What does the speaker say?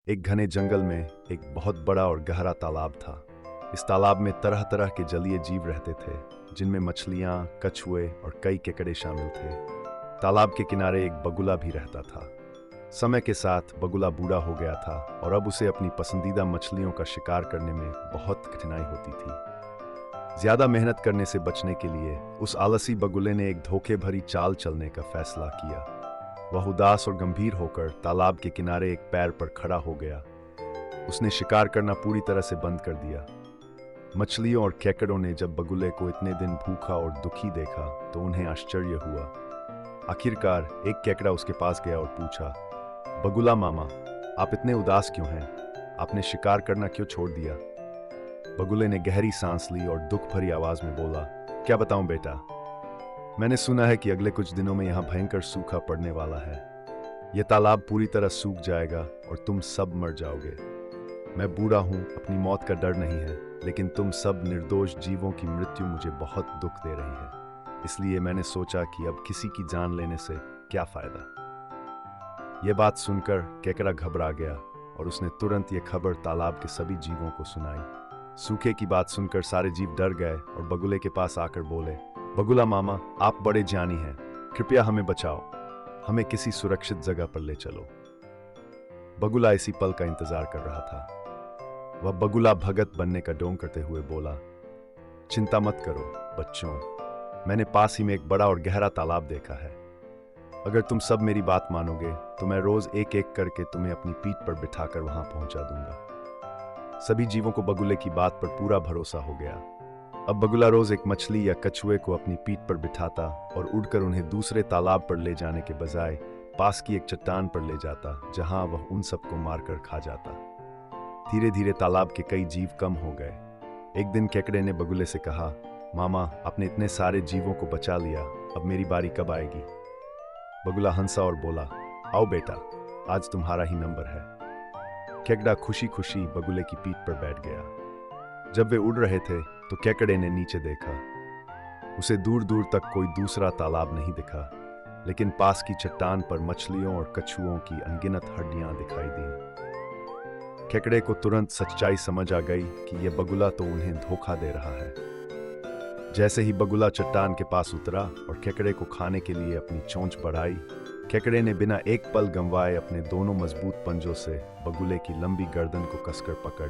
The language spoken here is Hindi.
एक घने जंगल में एक बहुत बड़ा और गहरा तालाब था। इस तालाब में तरह तरह के जलीय जीव रहते थे, जिनमें मछलियाँ, कछुए और कई केकड़े शामिल थे। तालाब के किनारे एक बगुला भी रहता था। समय के साथ बगुला बूढ़ा हो गया था और अब उसे अपनी पसंदीदा मछलियों का शिकार करने में बहुत कठिनाई होती थी। ज्यादा मेहनत करने से बचने के लिए उस आलसी बगुले ने एक धोखे भरी चाल चलने का फैसला किया। वह उदास और गंभीर होकर तालाब के किनारे एक पैर पर खड़ा हो गया। उसने शिकार करना पूरी तरह से बंद कर दिया। मछलियों और केकड़ों ने जब बगुले को इतने दिन भूखा और दुखी देखा तो उन्हें आश्चर्य हुआ। आखिरकार एक केकड़ा उसके पास गया और पूछा, बगुला मामा, आप इतने उदास क्यों हैं? आपने शिकार करना क्यों छोड़ दिया? बगुले ने गहरी सांस ली और दुख भरी आवाज में बोला, क्या बताऊं बेटा, मैंने सुना है कि अगले कुछ दिनों में यहाँ भयंकर सूखा पड़ने वाला है। यह तालाब पूरी तरह सूख जाएगा और तुम सब मर जाओगे। मैं बूढ़ा हूँ, अपनी मौत का डर नहीं है, लेकिन तुम सब निर्दोष जीवों की मृत्यु मुझे बहुत दुख दे रही है। इसलिए मैंने सोचा कि अब किसी की जान लेने से क्या फायदा। यह बात सुनकर केकड़ा घबरा गया और उसने तुरंत यह खबर तालाब के सभी जीवों को सुनाई। सूखे की बात सुनकर सारे जीव डर गए और बगुले के पास आकर बोले, बगुला मामा, आप बड़े ज्ञानी हैं, कृपया हमें बचाओ, हमें किसी सुरक्षित जगह पर ले चलो। बगुला इसी पल का इंतजार कर रहा था। वह बगुला भगत बनने का ढोंग करते हुए बोला, चिंता मत करो बच्चों, मैंने पास ही में एक बड़ा और गहरा तालाब देखा है। अगर तुम सब मेरी बात मानोगे तो मैं रोज एक एक करके तुम्हें अपनी पीठ पर बिठाकर वहां पहुंचा दूंगा। सभी जीवों को बगुले की बात पर पूरा भरोसा हो गया। अब बगुला रोज एक मछली या कछुए को अपनी पीठ पर बिठाता और उड़कर उन्हें दूसरे तालाब पर ले जाने के बजाय पास की एक चट्टान पर ले जाता, जहां वह उन सबको मारकर खा जाता। धीरे धीरे तालाब के कई जीव कम हो गए। एक दिन केकड़े ने बगुले से कहा, मामा, आपने इतने सारे जीवों को बचा लिया, अब मेरी बारी कब आएगी? बगुला हंसा और बोला, आओ बेटा, आज तुम्हारा ही नंबर है। केकड़ा खुशी खुशी बगुले की पीठ पर बैठ गया। जब वे उड़ रहे थे तो केकड़े ने नीचे देखा। उसे दूर दूर तक कोई दूसरा तालाब नहीं दिखा, लेकिन पास की चट्टान पर मछलियों और कछुओं की अनगिनत हड्डियां दिखाई दी। केकड़े को तुरंत सच्चाई समझ आ गई कि यह बगुला तो उन्हें धोखा दे रहा है। जैसे ही बगुला चट्टान के पास उतरा और केकड़े को खाने के लिए अपनी चोंच बढ़ाई, केकड़े ने बिना एक पल गंवाए अपने दोनों मजबूत पंजों से बगुले की लंबी गर्दन को कसकर पकड़